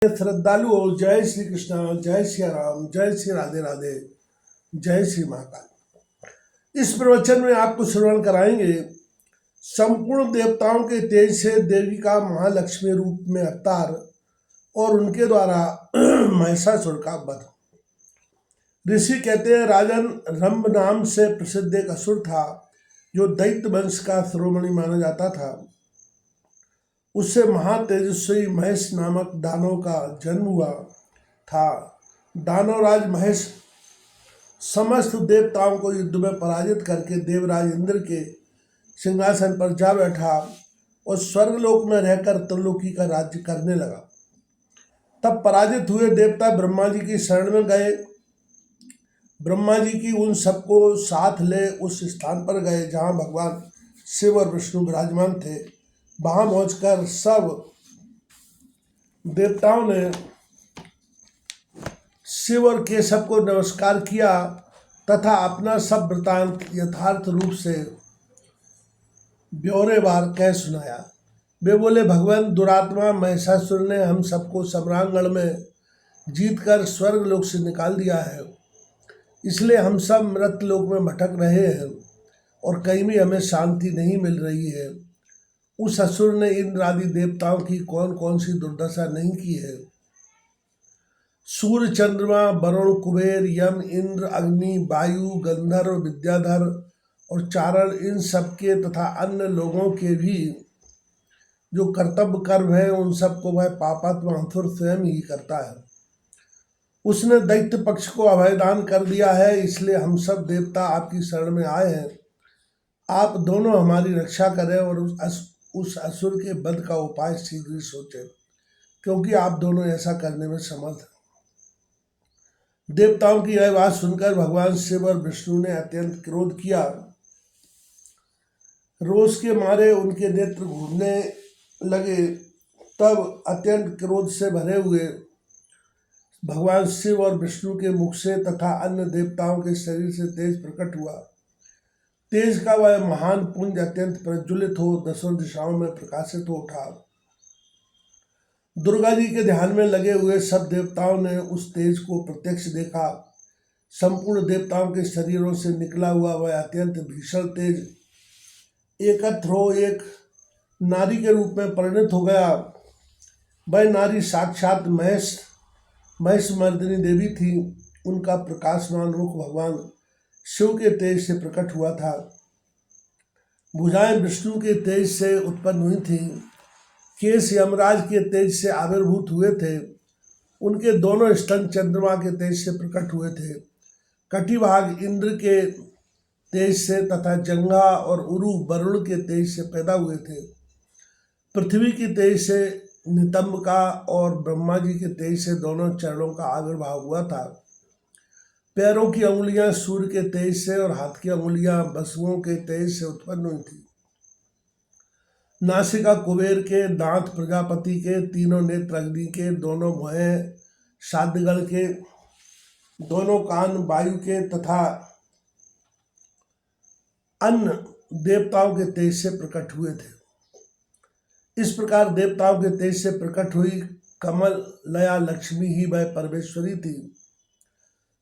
श्रद्धालु हो, जय श्री कृष्णा, जय श्री राम, जय श्री राधे राधे, जय श्री महाकाल। इस प्रवचन में आपको श्रवण कराएंगे संपूर्ण देवताओं के तेज से देवी का महालक्ष्मी रूप में अवतार और उनके द्वारा महिषासुर का वध। ऋषि कहते हैं राजन रंभ नाम से प्रसिद्ध एक असुर था जो दैत्य वंश का शिरोमणि माना जाता था। उससे महातेजस्वी महेश नामक दानव का जन्म हुआ था। दानवराज महेश समस्त देवताओं को युद्ध में पराजित करके देवराज इंद्र के सिंहासन पर जा बैठा और स्वर्गलोक में रहकर त्रिलोकी का राज्य करने लगा। तब पराजित हुए देवता ब्रह्मा जी की शरण में गए। ब्रह्मा जी की उन सबको साथ ले उस स्थान पर गए जहाँ भगवान शिव और विष्णु विराजमान थे। वहां पहुंचकर सब देवताओं ने शिव और केशव को नमस्कार किया तथा अपना सब वृतांत यथार्थ रूप से ब्यौरेवार कह सुनाया। वे बोले, भगवान दुरात्मा महिषासुर ने हम सबको सम्रांगण में जीतकर स्वर्ग लोक से निकाल दिया है, इसलिए हम सब मृत लोक में भटक रहे हैं और कहीं भी हमें शांति नहीं मिल रही है। उस असुर ने इंद्र आदि देवताओं की कौन कौन सी दुर्दशा नहीं की है। सूर्य, चंद्रमा, वरुण, कुबेर, यम, इंद्र, अग्नि, वायु, गंधर्व, विद्याधर और चारण, इन सबके तथा अन्य लोगों के भी जो कर्तव्य कर्म है उन सबको वह पापात्मा असुर स्वयं ही करता है। उसने दैत्य पक्ष को अभयदान कर दिया है, इसलिए हम सब देवता आपकी शरण में आए हैं। आप दोनों हमारी रक्षा करें और उस असुर के वध का उपाय शीघ्र ही सोचें, क्योंकि आप दोनों ऐसा करने में समर्थ हैं। देवताओं की यह बात सुनकर भगवान शिव और विष्णु ने अत्यंत क्रोध किया। रोष के मारे उनके नेत्र घूमने लगे। तब अत्यंत क्रोध से भरे हुए भगवान शिव और विष्णु के मुख से तथा अन्य देवताओं के शरीर से तेज प्रकट हुआ। तेज का वह महान पुंज अत्यंत प्रज्वलित हो दसों दिशाओं में प्रकाशित हो उठा। दुर्गा जी के ध्यान में लगे हुए सब देवताओं ने उस तेज को प्रत्यक्ष देखा। संपूर्ण देवताओं के शरीरों से निकला हुआ वह अत्यंत भीषण तेज एकत्र हो एक नारी के रूप में परिणत हो गया। वह नारी साक्षात महेश मर्दिनी देवी थी। उनका प्रकाशमान मुख भगवान शिव के तेज से प्रकट हुआ था। भुजाएं विष्णु के तेज से उत्पन्न हुई थी। केश यमराज के तेज से आविर्भूत हुए थे। उनके दोनों स्तन चंद्रमा के तेज से प्रकट हुए थे। कटिभाग इंद्र के तेज से तथा जंघा और उरु वरुण के तेज से पैदा हुए थे। पृथ्वी की तेज से नितंब का और ब्रह्मा जी के तेज से दोनों चरणों का आविर्भाव हुआ था। पैरों की अंगुलियां सूर्य के तेज से और हाथ की अंगुलियां वसुओं के तेज से उत्पन्न हुई थी। नासिका कुबेर के, दांत प्रजापति के, तीनों नेत्र अग्नि के, दोनों भुहें साध्यगण के, दोनों कान वायु के तथा अन्य देवताओं के तेज से प्रकट हुए थे। इस प्रकार देवताओं के तेज से प्रकट हुई कमल लया लक्ष्मी ही वह परमेश्वरी थी।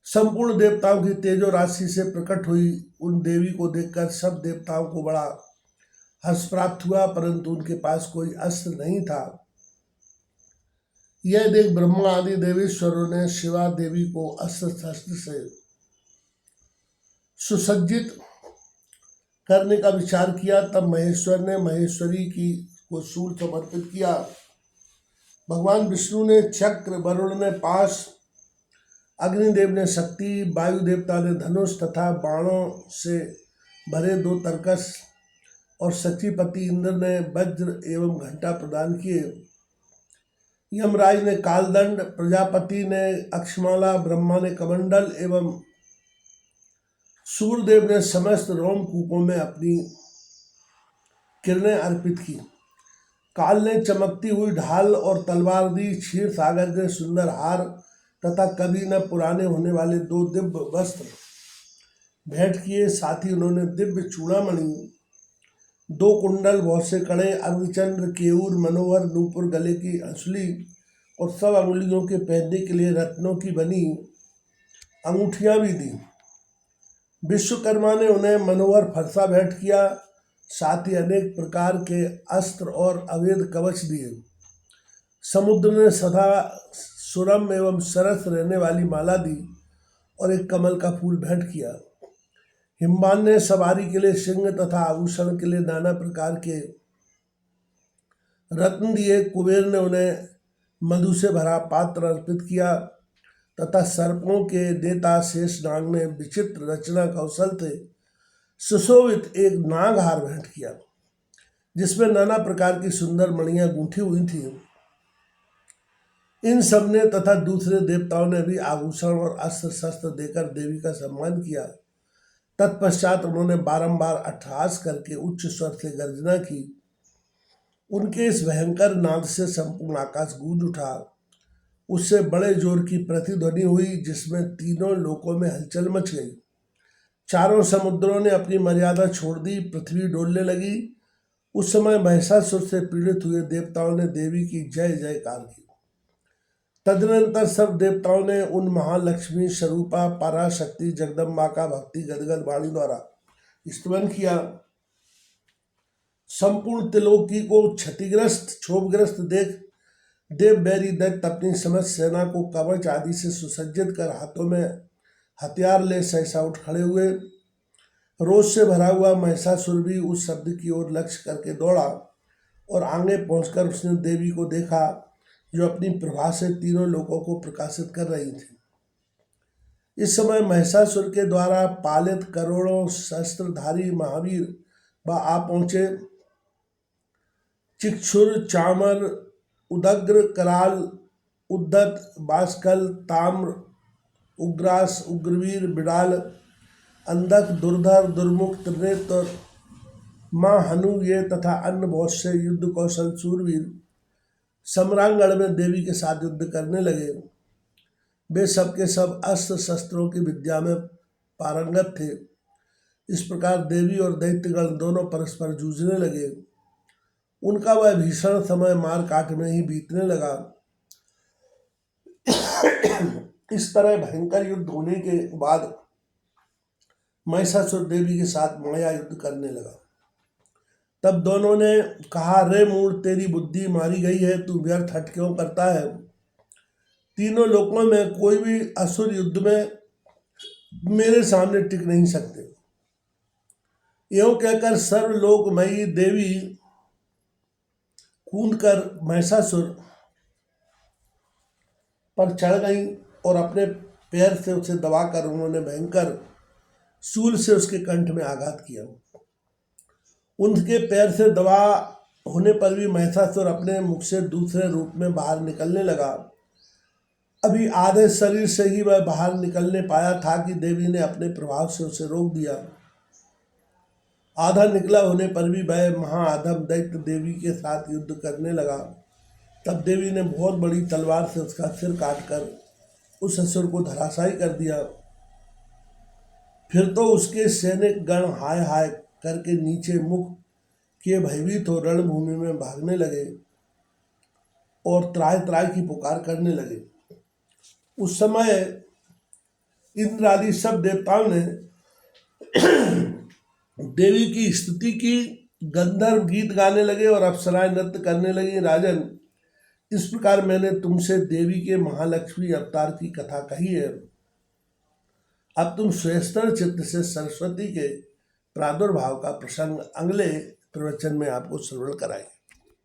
संपूर्ण देवताओं की तेजो राशि से प्रकट हुई उन देवी को देखकर सब देवताओं को बड़ा हर्ष प्राप्त हुआ, परंतु उनके पास कोई अस्त्र नहीं था। यह देख ब्रह्मा आदि देवेश्वरों ने शिवा देवी को अस्त्र शस्त्र से सुसज्जित करने का विचार किया। तब महेश्वर ने महेश्वरी को शूल समर्पित किया। भगवान विष्णु ने चक्र, वरुण ने पाश, अग्निदेव ने शक्ति, वायु देवता ने धनुष तथा बाणों से भरे 2 तरकस और सचीपति इंद्र ने वज्र एवं घंटा प्रदान किए। यमराज ने कालदंड, प्रजापति ने अक्षमाला, ब्रह्मा ने कमंडल एवं सूर्यदेव ने समस्त रोमकूपों में अपनी किरणें अर्पित की। काल ने चमकती हुई ढाल और तलवार दी। क्षीर सागर ने सुंदर हार तथा कभी न पुराने होने वाले 2 दिव्य वस्त्र भेंट किए। साथ ही उन्होंने दिव्य चूड़ामणि, 2 कुंडल, बहुत से कड़े, अर्धचंद्र, केयूर, मनोहर, नूपुर, गले की हंसुली और सब अंगुलियों के पहनने के लिए रत्नों की बनी अंगूठियां भी दी। विश्वकर्मा ने उन्हें मनोहर फरसा भेंट किया, साथ ही अनेक प्रकार के अस्त्र और अवैध कवच दिए। समुद्र ने सदा सुरम एवं सरस रहने वाली माला दी और एक कमल का फूल भेंट किया। हिमवान ने सवारी के लिए सिंह तथा आभूषण के लिए नाना प्रकार के रत्न दिए। कुबेर ने उन्हें मधु से भरा पात्र अर्पित किया तथा सर्पों के देता शेषनाग ने विचित्र रचना कौशल से सुशोभित एक नागहार भेंट किया, जिसमें नाना प्रकार की सुंदर मणियां गूंथी हुई थी। इन सब ने तथा दूसरे देवताओं ने भी आभूषण और अस्त्र शस्त्र देकर देवी का सम्मान किया। तत्पश्चात उन्होंने बारंबार अट्टहास करके उच्च स्वर से गर्जना की। उनके इस भयंकर नाद से संपूर्ण आकाश गूंज उठा। उससे बड़े जोर की प्रतिध्वनि हुई, जिसमें तीनों लोकों में हलचल मच गई। चारों समुद्रों ने अपनी मर्यादा छोड़ दी, पृथ्वी डोलने लगी। उस समय महिषासुर से पीड़ित हुए देवताओं ने देवी की जय जयकार की। तदनंतर सब देवताओं ने उन महालक्ष्मी स्वरूपा पराशक्ति जगदम्बा का भक्ति गदगद वाणी द्वारा स्तुति किया। संपूर्ण त्रिलोकी को क्षतिग्रस्त क्षोभग्रस्त देख देव बैरी दैत्य अपनी समस्त सेना को कवच आदि से सुसज्जित कर हाथों में हथियार ले सहसा उठ खड़े हुए। रोष से भरा हुआ महिषासुर भी उस शब्द की ओर लक्ष्य करके दौड़ा और आगे पहुंचकर उसने देवी को देखा, जो अपनी प्रभा से तीनों लोगों को प्रकाशित कर रही थी। इस समय महिषासुर के द्वारा पालित करोड़ों शस्त्रधारी महावीर वह आ पहुंचे। चिक्षुर, चामर, उदग्र, कराल, उद्धत, बाष्कल, ताम्र, उग्रास, उग्रवीर, बिडाल, अंधक, दुर्धर, दुर्मुख, त्रिनेत्र, माँ हनु ये तथा अन्य बहुत से युद्ध कौशल सूरवीर सम्रांगण में देवी के साथ युद्ध करने लगे। वे सबके सब अस्त्र शस्त्रों की विद्या में पारंगत थे। इस प्रकार देवी और दैत्यगण दोनों परस्पर जूझने लगे। उनका वह भीषण समय मार काट में ही बीतने लगा। इस तरह भयंकर युद्ध होने के बाद महिषासुर देवी के साथ माया युद्ध करने लगा। तब दोनों ने कहा, रे मूढ़, तेरी बुद्धि मारी गई है, तू व्यर्थ हट क्यों करता है? तीनों लोकों में कोई भी असुर युद्ध में मेरे सामने टिक नहीं सकते। यूं कहकर सर्वलोकमयी देवी कूदकर महिषासुर पर चढ़ गई और अपने पैर से उसे दबाकर उन्होंने भयंकर शूल से उसके कंठ में आघात किया। उनके पैर से दबा होने पर भी महिषासुर अपने मुख से दूसरे रूप में बाहर निकलने लगा। अभी आधे शरीर से ही वह बाहर निकलने पाया था कि देवी ने अपने प्रभाव से उसे रोक दिया। आधा निकला होने पर भी वह महाअधम दैत्य देवी के साथ युद्ध करने लगा। तब देवी ने बहुत बड़ी तलवार से उसका सिर काटकर उस असुर को धराशायी कर दिया। फिर तो उसके सैनिक गण हाय हाय करके नीचे मुख किए भयभीत हो रणभूमि में भागने लगे और त्राय त्राय की पुकार करने लगे। उस समय इंद्र आदि सब देवताओं ने देवी की स्तुति की, गंधर्व गीत गाने लगे और अप्सराएं नृत्य करने लगी। राजन, इस प्रकार मैंने तुमसे देवी के महालक्ष्मी अवतार की कथा कही है। अब तुम स्वेस्तर चित्त से सरस्वती के प्रादुर्भाव का प्रसंग अगले प्रवचन में आपको श्रवण कराएंगे।